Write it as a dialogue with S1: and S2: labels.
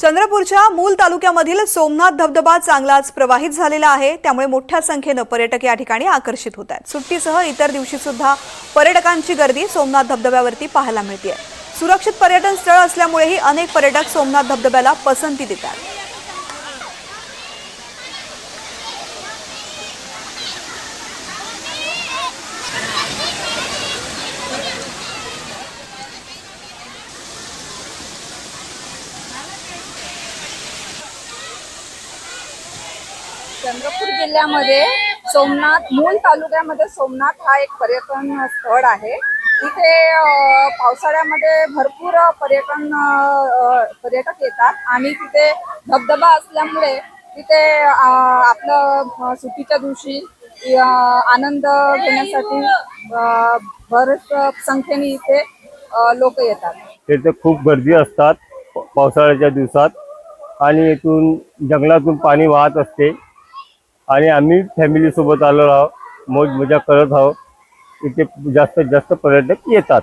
S1: चंद्रपूरच्या मूल तालुक्यामधील सोमनाथ धबधबा चांगलाच प्रवाहित झालेला आहे। त्यामुळे मोठ्या संख्येने पर्यटक या ठिकाणी आकर्षित होत आहेत। सुट्टीसह इतर दिवशी सुद्धा पर्यटकांची गर्दी सोमनाथ धबधब्यावरती पाहायला मिळते। सुरक्षित पर्यटन स्थळ असल्यामुळेही अनेक पर्यटक सोमनाथ धबधब्याला पसंती देतात।
S2: चंद्रपूर जिल्ह्यामध्ये सोमनाथ मूल तालुक्यामध्ये सोमनाथ हा एक पर्यटन स्थळ आहे। तिथे पावसाळ्यामध्ये भरपूर पर्यटक येतात आणि तिथे धबधबा असल्यामुळे तिथे आपलं सुट्टीच्या दिवशी आनंद घेण्यासाठी बरेच संख्येने इथे लोक येतात।
S3: तिथे खूप गर्दी असतात पावसाळ्याच्या दिवसात आणि इथून जंगलातून पाणी वाहत असते आणि आम्ही फॅमिली सोबत आलो आहोत, मौज मजा करत आहोत। इथे जास्तीत जास्त पर्यटक येतात।